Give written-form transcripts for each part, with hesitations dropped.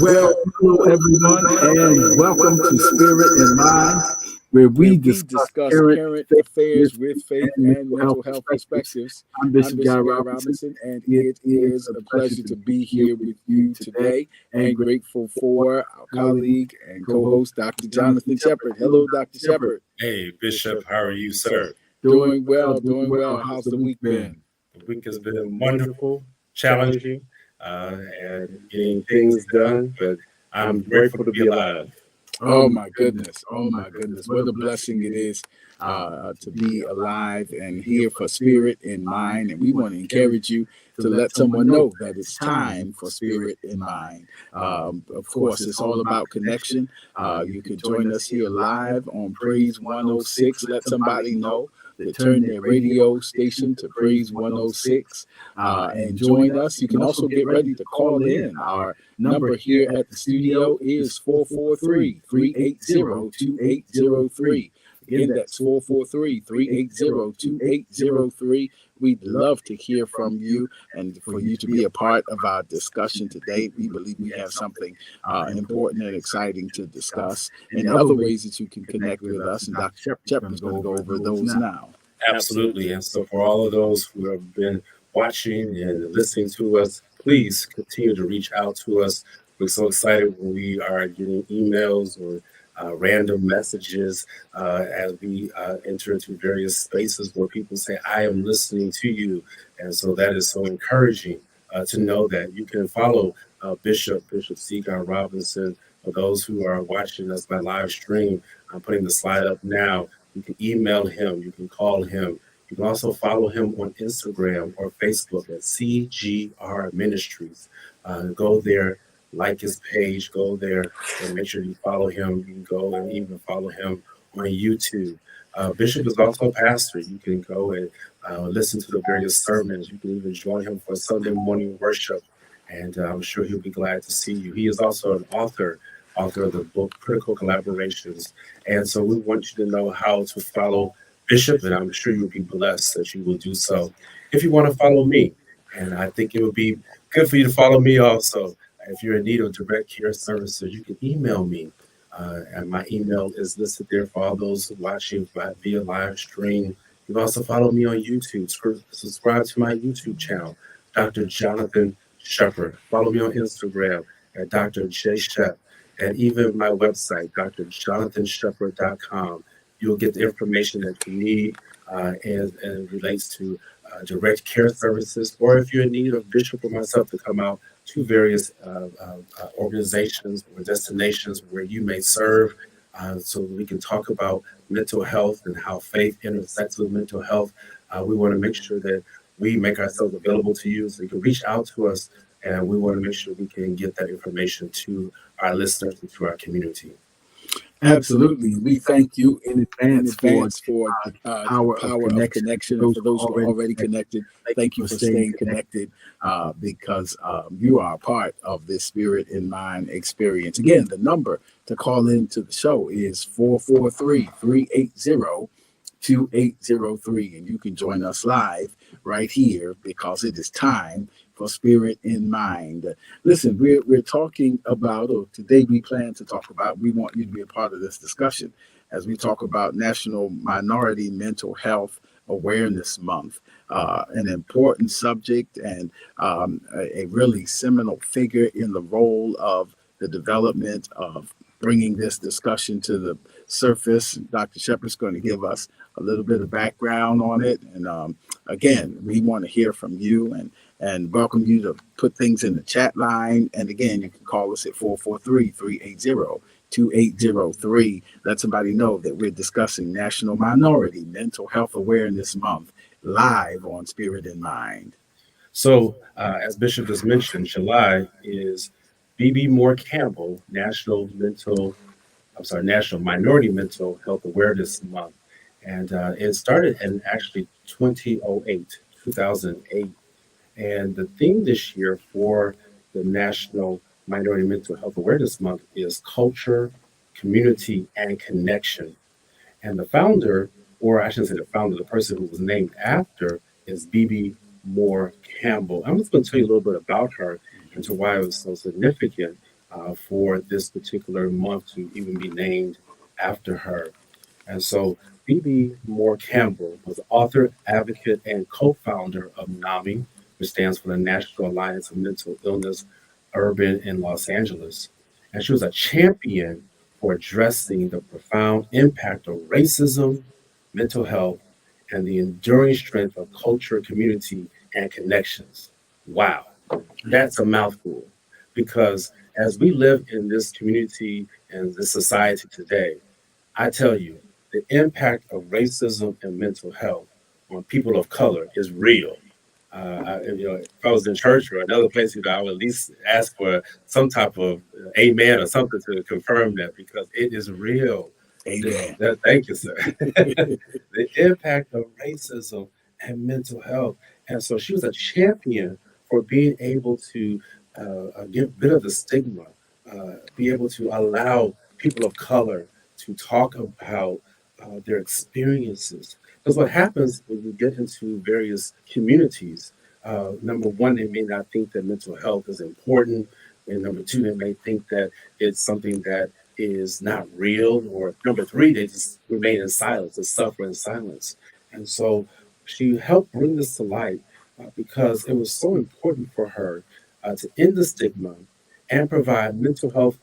Well, hello everyone, and welcome to Spirit and Mind, where where we we discuss discuss current current faith, affairs mystery, with faith and and mental health mental health perspectives. perspectives. I'm I'm Bishop Guy Bishop Guy Robinson. Robinson, and It it is is a a pleasure pleasure to to be be here here with with you you today, today and and grateful grateful for for our our colleague colleague and and co co-host, host, Dr. Jonathan Jonathan Shepard. Shepard. Hello, Hello, Dr. Dr. Shepard. Shepard. Hey, Bishop, how are you, sir? Doing well, Doing doing well. well. How's How's the the week week been? been? The week has been wonderful, challenging, and getting things done, but I'm grateful to be alive. Oh Oh my my goodness! goodness. Oh Oh my my goodness! goodness. What What a a blessing blessing it it is is to to be be alive alive and and here here for for Spirit spirit in in Mind. mind. And And we we want want to to encourage encourage you you to to let let someone someone know know that that it's it's time time for for Spirit spirit in in Mind. mind. Of Of course, course, it's it's all all about about connection. connection. You You can can join join us us here here live live on on Praise Praise 106. 106. Let Let somebody somebody know know to to turn turn their their radio radio station station to to Praise Praise 106 106 and and join join us. us. You You can can also also get get ready ready to to call call in. in. Our Our number number here here at at the the studio studio is is 443 443 380 380 2803. 2803. Again, Again, that's that's 443 443 380 380 2803. 2803. We'd We'd love to love to hear hear from from you you and and for for you you to to be be a a part part of of our our discussion discussion today. today. We We believe believe we we have have something something important and important and exciting to exciting to discuss, discuss, and and other other ways ways that that you you can can connect connect with with us. us. And And Dr. Dr. Shepard's going Shepard's to going to go go over over those those now. now. Absolutely. And so, for all of those who have been watching and listening to us, please continue to reach out to us. We're so excited when we are getting emails or random messages as we enter into various spaces where people say, I am listening to you. And so, that is so encouraging to know that you can follow Bishop C. Guy Robinson. For those who are watching us by live stream, I'm putting the slide up now. You can email him, you can call him. You can also follow him on Instagram or Facebook at CGR Ministries. Go there, like his page, go there and make sure you follow him. You can go and even follow him on YouTube. Bishop is also a pastor. You can go and listen to the various sermons. You can even join him for Sunday morning worship. And I'm sure he'll be glad to see you. He is also an author of the book Critical Collaborations. And so we want you to know how to follow Bishop, and I'm sure you'll be blessed that you will do so. If you want to follow me, and I think it would be good for you to follow me also. If you're in need of direct care services, you can email me. And my email is listed there for all those watching via live stream. You can also follow me on YouTube. Subscribe to my YouTube channel, Dr. Jonathan Shepard. Follow me on Instagram at Dr. J. Shep, and even my website, drjonathanshepard.com. You'll get the information that you need and it relates to direct care services, or if you're in need of Bishop or myself to come out to various organizations or destinations where you may serve, so we can talk about mental health and how faith intersects with mental health. We want to make sure that we make ourselves available to you so you can reach out to us, and we want to make sure we can get that information to our listeners and to our community. Absolutely. We thank you in In advance for advance for the the power of power of connection. For connection. And those for who are those who are already already connected, connected, thank you thank you for for staying staying connected connected. because you are a part of this Spirit in Mind experience. Again, the number to call into the show is 443 380 2803, and you can join us live right here because it is time for Spirit in Mind. Listen, we're talking about, or today we plan to talk about, we want you to be a part of this discussion as we talk about National Minority Mental Health Awareness Month, an important subject and a really seminal figure in the role of the development of bringing this discussion to the surface. Dr. Shepard's going to give us a little bit of background on it. And again, we want to hear from you and welcome you to put things in the chat line. And again, you can call us at 443 380 2803. Let somebody know that we're discussing National Minority Mental Health Awareness Month live on Spirit in Mind. So, as Bishop has mentioned, July is BB Moore Campbell National Minority Mental Health Awareness Month, and it started in actually 2008, and the theme this year for the National Minority Mental Health Awareness Month is culture, community, and connection. And the founder, or I shouldn't say the founder, the person who was named after is BB Moore Campbell. I'm just going to tell you a little bit about her and to why it was so significant. for this particular month to even be named after her. And so Phoebe Moore Campbell was author, advocate, and co-founder of NAMI, which stands for the National Alliance of Mental Illness Urban in Los Angeles. And she was a champion for addressing the profound impact of racism, mental health, and the enduring strength of culture, community, and connections. Wow, that's a mouthful. Because as we live in this community and this society today, I tell you, the impact of racism and mental health on people of color is real. If I was in church or another place, I would at least ask for some type of amen or something to confirm that because it is real. Amen. Thank you, sir. The impact of racism and mental health. And so she was a champion for being able to get rid of the stigma, be able to allow people of color to talk about their experiences. Because what happens when you get into various communities, number one, they may not think that mental health is important. And number two, they may think that it's something that is not real. Or number three, they just remain in silence, they suffer in silence. And so she helped bring this to light because it was so important for her to end the stigma and provide mental health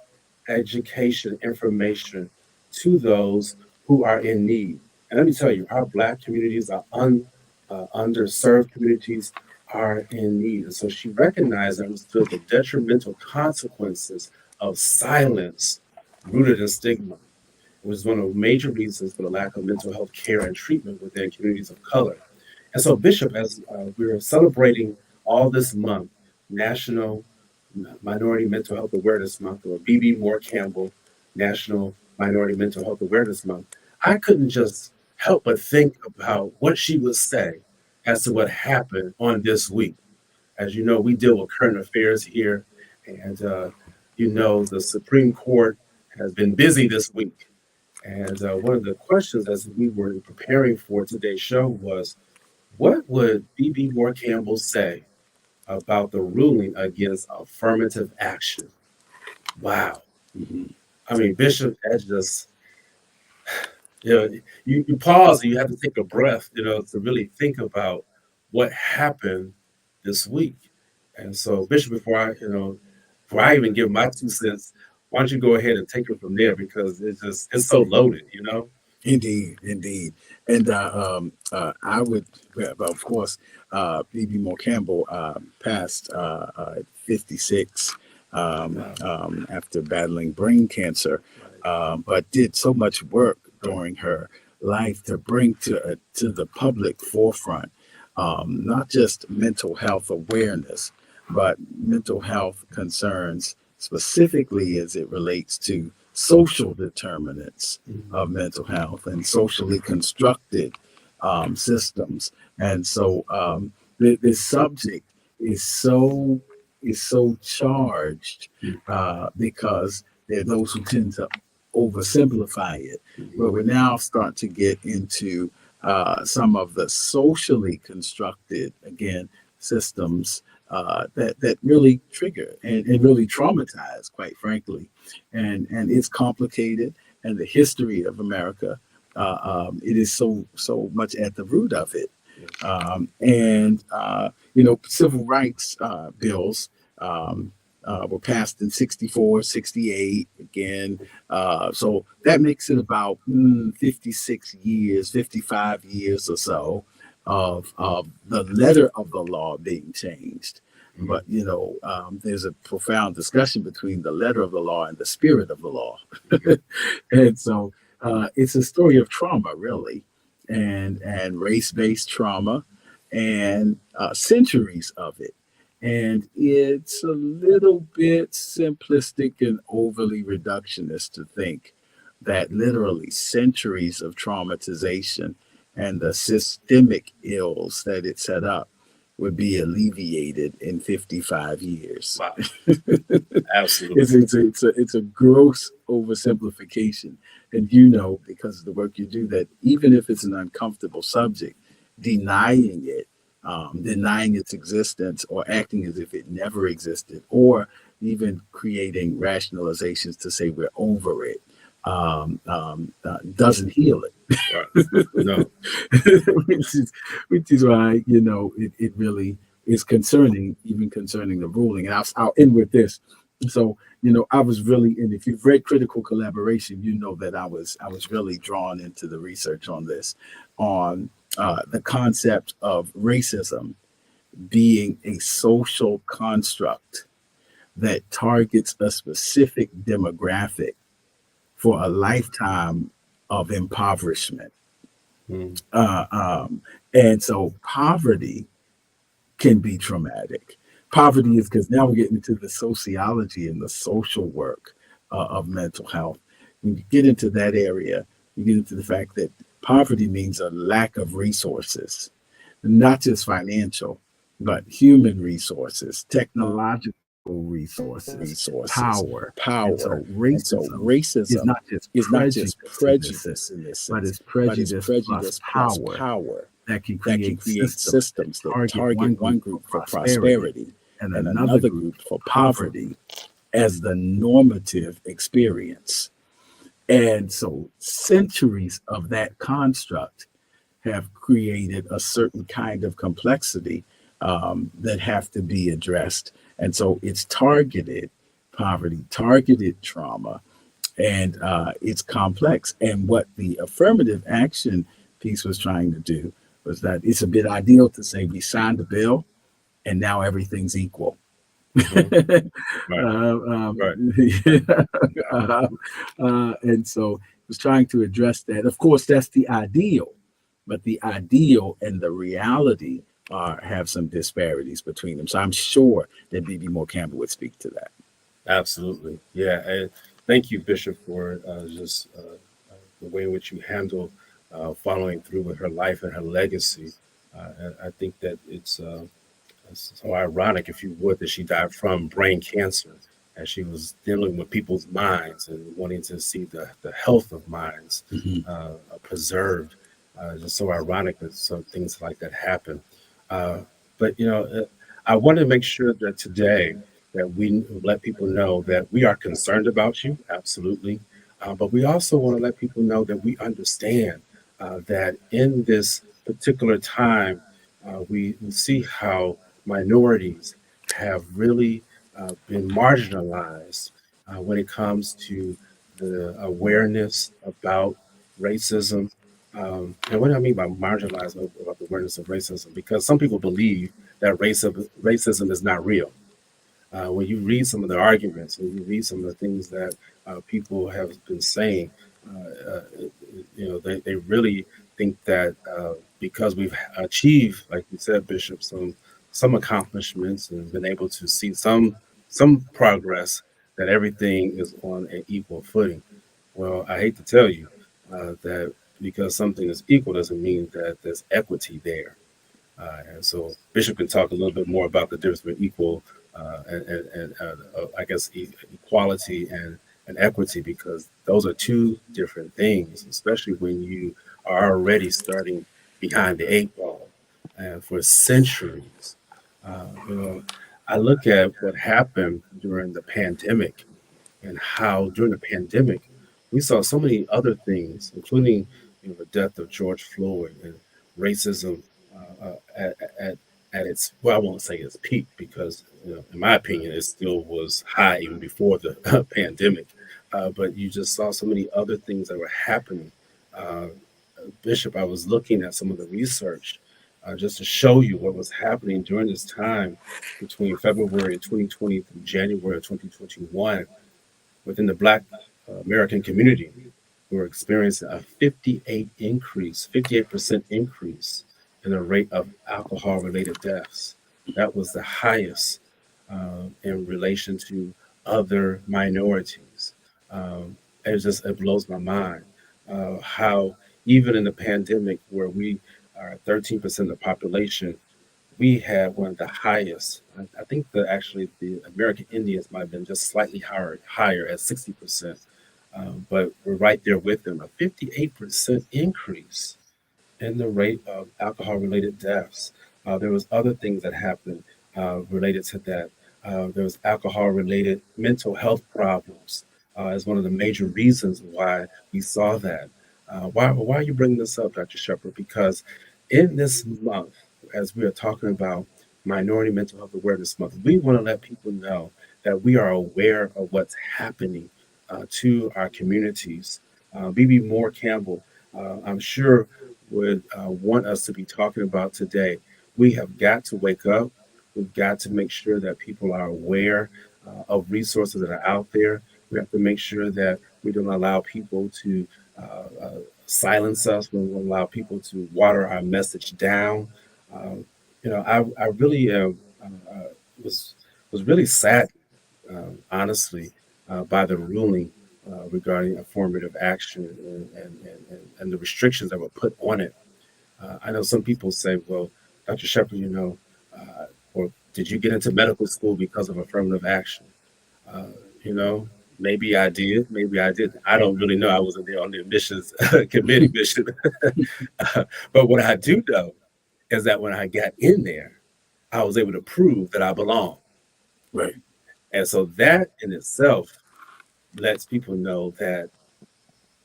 education information to those who are in need. And let me tell you, our Black communities, our underserved communities are in need. And so she recognized and understood the detrimental consequences of silence rooted in stigma, which is one of the major reasons for the lack of mental health care and treatment within communities of color. And so, Bishop, as we're celebrating all this month, National Minority Mental Health Awareness Month, or BB Moore Campbell National Minority Mental Health Awareness Month, I couldn't just help but think about what she would say as to what happened on this week. As you know, we deal with current affairs here, and the Supreme Court has been busy this week. And one of the questions as we were preparing for today's show was, what would B.B. Moore Campbell say about the ruling against affirmative action? Wow. Mhm. I mean, Bishop, that's just, you pause and you have to take a breath, to really think about what happened this week. And so, Bishop, before I even give my 2 cents, why don't you go ahead and take it from there because it's so loaded. Indeed, indeed. And I would, well, of course, B.B. Moore Campbell passed at 56 Wow. after battling brain cancer, Right. but did so much work Right. during her life to bring to the public forefront not just mental health awareness, but mental health concerns specifically as it relates to social determinants Mhm. of mental health and socially constructed systems. And so this subject is so charged Mhm. because there are those who tend to oversimplify it. But Mhm. we're now starting to get into some of the socially constructed again systems that really trigger and really traumatize, quite frankly, and it's complicated. And the history of America, it is so much at the root of it. Yes. And civil rights bills were passed in 64, 68 again. So that makes it about 56 years, 55 years or so of the letter of the law being changed. Mhm. But there's a profound discussion between the letter of the law and the spirit of the law. Mhm. And so it's a story of trauma, really, and race-based trauma, and centuries of it. And it's a little bit simplistic and overly reductionist to think that literally centuries of traumatization and the systemic ills that it set up would be alleviated in 55 years. Wow. It's, Absolutely. it's a gross oversimplification. And because of the work you do, that even if it's an uncomfortable subject, denying its existence or acting as if it never existed, or even creating rationalizations to say we're over it, doesn't heal it. Right. No. which is which is why it really is concerning, even concerning the ruling. And I'll end with this. So I was really, and if you've read Critical Collaboration, you know that I was really drawn into the research on this, on the concept of racism being a social construct that targets a specific demographic for a lifetime of impoverishment. Mm. Uh, um, and so poverty can be traumatic. Poverty is, because now we're getting into the sociology and the social work of mental health. When you get into that area, you get into the fact that poverty means a lack of resources, not just financial, but human resources, technological resources, Resources, power. And power, so and so racism is racism not just is not just prejudice in this prejudice sense, in this but sense, it's but it's prejudice plus prejudice plus power power that can that can create create systems that systems that target target one one group for group for prosperity prosperity and and another another group group for for poverty poverty. as the normative experience. And so centuries of that construct have created a certain kind of complexity that have to be addressed. And so it's targeted poverty, targeted trauma, and it's complex. And what the affirmative action piece was trying to do was that it's a bit ideal to say we signed the bill and now everything's equal. Hmm. Right, right. And so it was trying to address that. Of course, that's the ideal, but the ideal and the reality have some disparities between them. So I'm sure that B.B. Moore Campbell would speak to that. Absolutely. Yeah. And thank you, Bishop, for just the way in which you handle following through with her life and her legacy. And I think that it's so ironic, if you would, that she died from brain cancer as she was dealing with people's minds and wanting to see the health of minds Mhm. preserved. Just so ironic that some things like that happen. Uh, but I want to make sure that today that we let people know that we are concerned about you, absolutely. But we also want to let people know that we understand that in this particular time, we see how minorities have really been marginalized when it comes to the awareness about racism. And what do I mean by marginalized about the awareness of racism? Because some people believe that racism is not real. When you read some of the arguments, when you read some of the things that people have been saying, they really think that because we've achieved, like you said, Bishop, some accomplishments and been able to see some progress, that everything is on an equal footing. Well, I hate to tell you that because something is equal doesn't mean that there's equity there. And so Bishop can talk a little bit more about the difference between equal and I guess equality and equity, because those are two different things, especially when you are already starting behind the eight ball. And for centuries, you know, I look at what happened during the pandemic and how during the pandemic we saw so many other things, including the death of George Floyd and racism at its, well, I won't say its peak because in my opinion it still was high even before the pandemic. But you just saw so many other things that were happening. Uh, Bishop, I was looking at some of the research just to show you what was happening during this time between February of 2020 through January of 2021 within the Black American community. We were experiencing a 58% increase in the rate of alcohol-related deaths. That was the highest in relation to other minorities. It blows my mind how even in the pandemic, where we are 13% of the population, we had one of the highest. I think that actually the American Indians might have been just slightly higher at 60%, but we're right there with them. A 58% increase in the rate of alcohol-related deaths. There was other things that happened related to that. There was alcohol-related mental health problems as one of the major reasons why we saw that. Why are you bringing this up, Dr. Shepherd? Because in this month, as we are talking about Minority Mental Health Awareness Month, we want to let people know that we are aware of what's happening to our communities. BB Moore Campbell, I'm sure, would want us to be talking about today. We have got to wake up. We've got to make sure that people are aware of resources that are out there. We have to make sure that we don't allow people to silence us. We don't allow people to water our message down. Um, I really was really sad, honestly, by the ruling regarding affirmative action and the restrictions that were put on it. I know some people say, well, Dr. Shepherd, or did you get into medical school because of affirmative action? Uh, you know, maybe I did, maybe I didn't. I don't really know. I wasn't there on the admissions committee mission. But what I do know is that when I got in there, I was able to prove that I belong. Right. And so that in itself lets people know that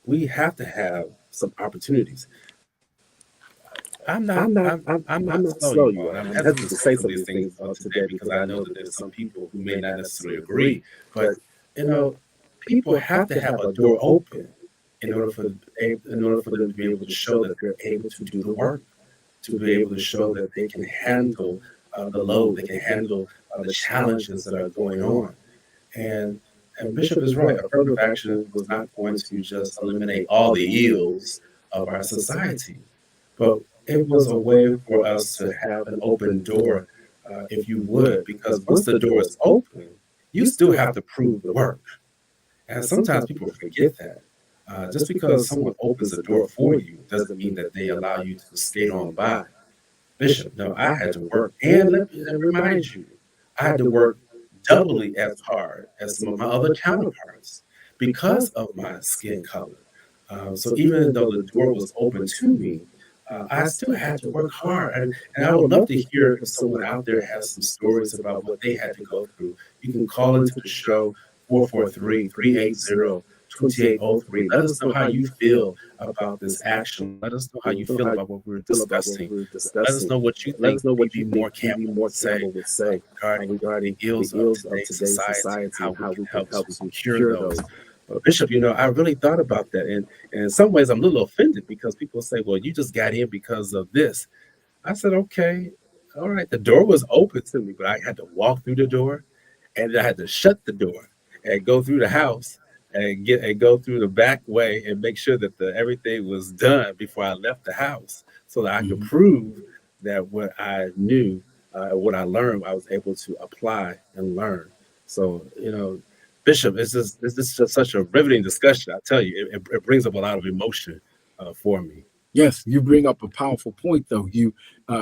we have to have some opportunities. I'm not slow, you all, and I'm hesitant to say some of these things today because I know that there's some people who may not necessarily agree. But you know, people have to have a door open in order for them to be able to show that they're able to do the work, to be able to show that they can handle the load, they can handle the challenges that are going on. And Bishop is right. Affirmative action was not going to just eliminate all the ills of our society, but it was a way for us to have an open door, if you would, because once the door is open, you still have to prove the work. And sometimes people forget that. Just because someone opens the door for you doesn't mean that they allow you to skate on by. Bishop, no, I had to work. And let me remind you, I had to work doubly as hard as some of my other counterparts because of my skin color. So even though the door was open to me, I still had to work hard. And I would love to hear if someone out there has some stories about what they had to go through. You can call into the show 443-380-2803. Let us know how you feel about this action. Let us know how you feel about what we're discussing. Let us know what you think maybe more Campbell would say regarding the ills of today's society and how we can help to cure those. But Bishop, I really thought about that. And in some ways, I'm a little offended because people say, well, you just got in because of this. I said, okay, all right. The door was open to me, but I had to walk through the door and then I had to shut the door and go through the house and go through the back way and make sure that everything was done before I left the house so that I could prove that what I knew, what I learned, I was able to apply and learn. So, Bishop, this is just such a riveting discussion. I tell you, it brings up a lot of emotion for me. Yes, you bring up a powerful point, though. You,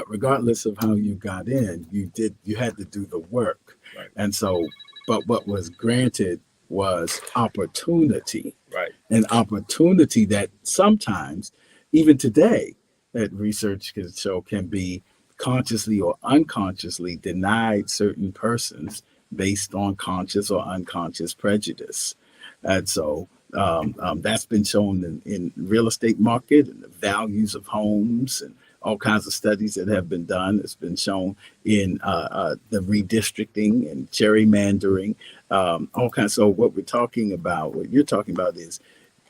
regardless of how you got in, you had to do the work, Right. and so, but what was granted was opportunity, Right. an opportunity that sometimes, even today, that research can show can be consciously or unconsciously denied certain persons based on conscious or unconscious prejudice. And so that's been shown in real estate market and the values of homes and all kinds of studies that have been done. It's been shown in the redistricting and gerrymandering, all kinds. So what we're talking about, what you're talking about is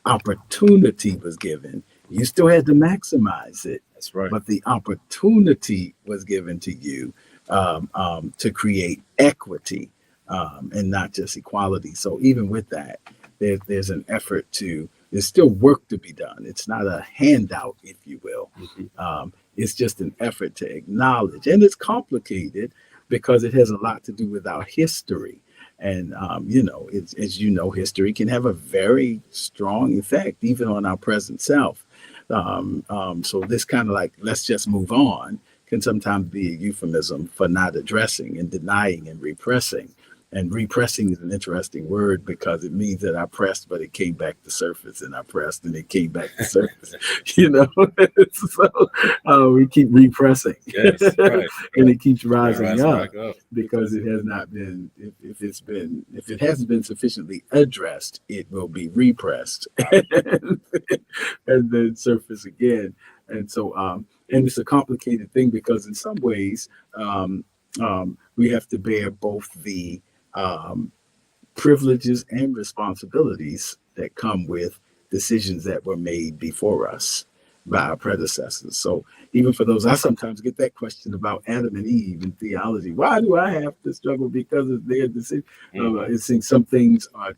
opportunity was given. You still had to maximize it. That's right. But the opportunity was given to you to create equity and not just equality. So even with that, there's an effort there's still work to be done. It's not a handout, if you will. It's just an effort to acknowledge. And it's complicated because it has a lot to do with our history. And, as you know, history can have a very strong effect even on our present self. So this kind of like, let's just move on, can sometimes be a euphemism for not addressing and denying and repressing. And repressing is an interesting word because it means that I pressed, but it came back to surface, and I pressed and it came back to surface, you know. So we keep repressing, Yes, right. and it keeps Right, rising rise up back up. because it has not been, if it hasn't been sufficiently addressed, it will be repressed and then surface again. And so, and it's a complicated thing because in some ways, we have to bear both the um, privileges and responsibilities that come with decisions that were made before us by our predecessors. So even for those, I sometimes get that question about Adam and Eve in theology. Why do I have to struggle because of their decision? Mhm. It's saying some things are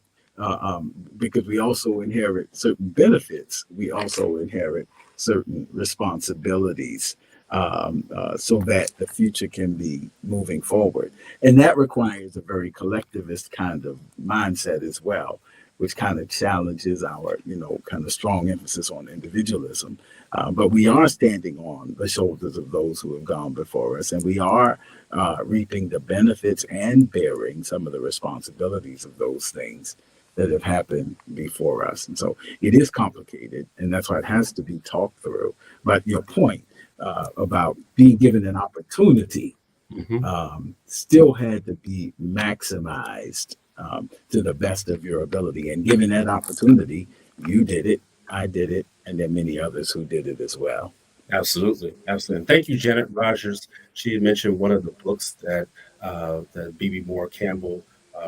because we also inherit certain benefits. We also inherit certain responsibilities so that the future can be moving forward. And that requires a very collectivist kind of mindset as well, which kind of challenges our, kind of strong emphasis on individualism. But we are standing on the shoulders of those who have gone before us, and we are reaping the benefits and bearing some of the responsibilities of those things that have happened before us. And so it is complicated, and that's why it has to be talked through. But your point about being given an opportunity Mhm. still had to be maximized to the best of your ability. And given that opportunity, you did it, I did it, and there are many others who did it as well. Absolutely, absolutely. And thank you, Janet Rogers. She had mentioned one of the books that B.B. Moore Campbell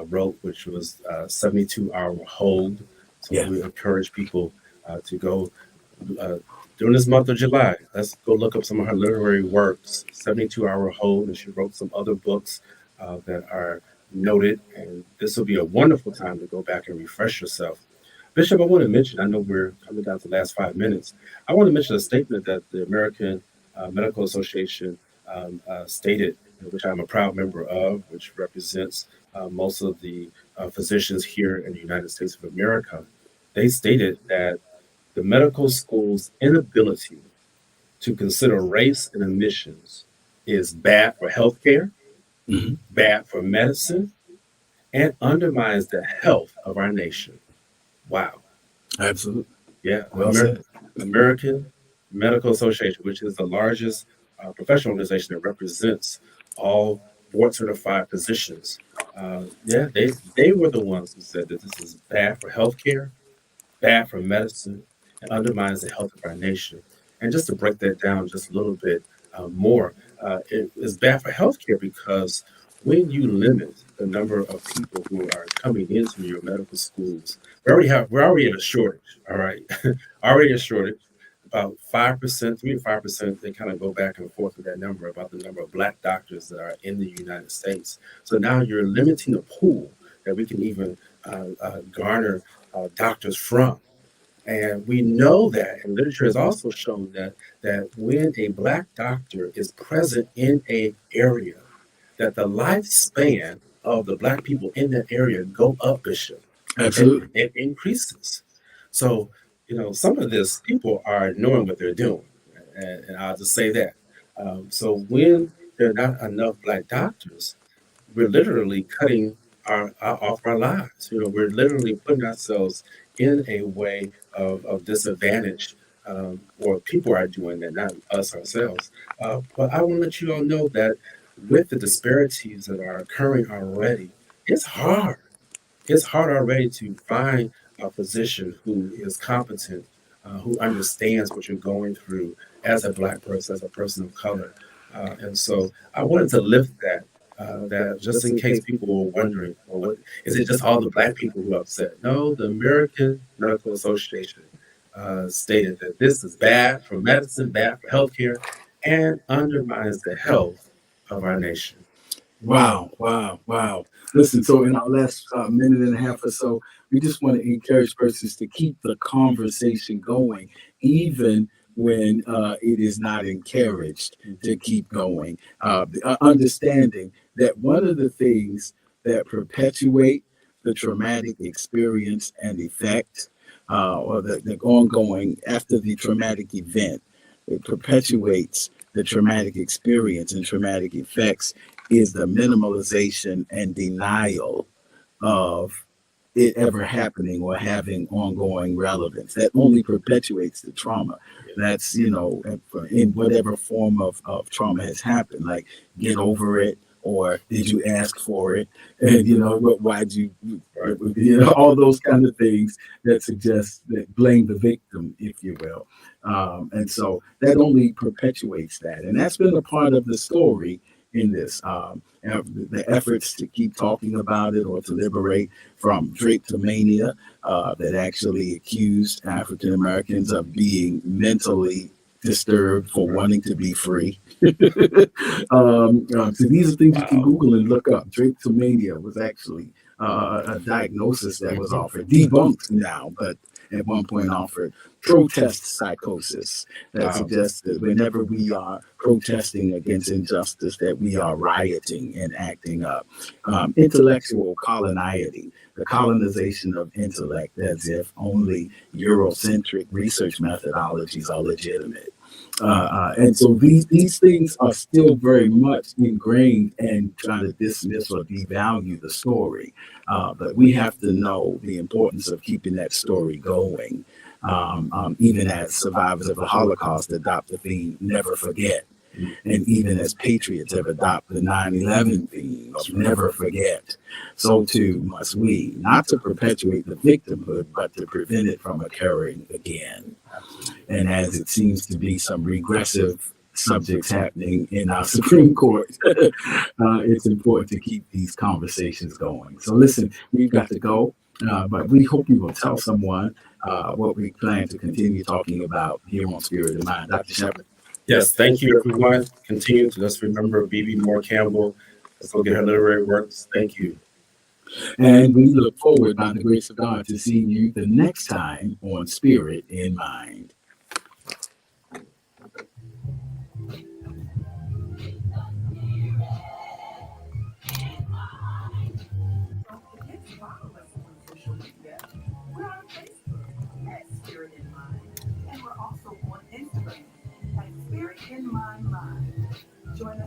wrote, which was 72-Hour Hold. So Yeah, we encourage people to go uh, during this month of July. Let's go look up some of her literary works. 72-Hour Hold, and she wrote some other books that are noted. And this will be a wonderful time to go back and refresh yourself. Bishop, I want to mention, I know we're coming down to the last 5 minutes. I want to mention a statement that the American Medical Association stated, which I'm a proud member of, which represents most of the physicians here in the United States of America. They stated that the medical school's inability to consider race and emissions is bad for healthcare, hmm, bad for medicine, and undermines the health of our nation. Wow. absolutely. Yeah, Well said. American Medical Association, which is the largest professional organization that represents all board certified physicians. Yeah, they were the ones who said that this is bad for healthcare, bad for medicine, and undermines the health of our nation. And just to break that down just a little bit more, it is bad for healthcare because when you limit the number of people who are coming into your medical schools, we're already in a shortage. All right, already a shortage. About 5%, 3 to 5%, they kind of go back and forth with that number about the number of Black doctors that are in the United States. So now you're limiting the pool that we can even garner doctors from. And we know that, and literature has also shown that when a Black doctor is present in a area, that the lifespan of the Black people in that area go up, Bishop. Absolutely. It increases. So, some of this people are knowing what they're doing, and I'll just say that. So when there are not enough Black doctors, we're literally cutting off our lives. We're literally putting ourselves in a way of disadvantage, or people are doing that, not us ourselves. But I want to let you all know that with the disparities that are occurring already, it's hard. It's hard already to find a physician who is competent, who understands what you're going through as a Black person, as a person of color. And so I wanted to lift that just in case people were wondering, well, what is it just all the Black people who are upset? No, the American Medical Association stated that this is bad for medicine, bad for healthcare, and undermines the health of our nation. Wow, wow, wow. Listen, so in our last minute and a half or so, we just want to encourage persons to keep the conversation going, even when it is not encouraged to keep going. Understanding that one of the things that perpetuate the traumatic experience and effect, or the ongoing after the traumatic event, it perpetuates the traumatic experience and traumatic effects is the minimalization and denial of it ever happening or having ongoing relevance. That only perpetuates the trauma. That's, in whatever form of trauma has happened, like get over it, or did you ask for it? And, why'd you, Right. all those kind of things that suggest that blame the victim, if you will. And so that only perpetuates that. And that's been a part of the story in this. The efforts to keep talking about it or to liberate from drapetomania that actually accused African Americans of being mentally disturbed for wanting to be free. So these are things you can Wow. Google and look up. Drapetomania was actually a diagnosis that was offered, debunked now, but at one point offered. Protest psychosis that Wow. suggests that whenever we are protesting against injustice, that we are rioting and acting up. Intellectual coloniality, the colonization of intellect, as if only Eurocentric research methodologies are legitimate. And so these things are still very much ingrained and trying to dismiss or devalue the story. But we have to know the importance of keeping that story going. Even as survivors of the Holocaust adopt the theme, never forget. And even as patriots have adopted the 9/11 theme of never forget, so too must we, not to perpetuate the victimhood, but to prevent it from occurring again. And as it seems to be some regressive subjects happening in our Supreme Court, it's important to keep these conversations going. So listen, we've got to go, but we hope you will tell someone what we plan to continue talking about here on Spirit and Mind. Dr. Shepard. Yes, thank you, everyone. Continue to just remember B.B. Moore Campbell. Let's look at her literary works. Thank you. And we look forward, by the grace of God, to seeing you the next time on Spirit in Mind. Don't forget to follow us on social media. We're on Facebook at Spirit in Mind, and we're also on Instagram at Spirit in Mind Live. Join us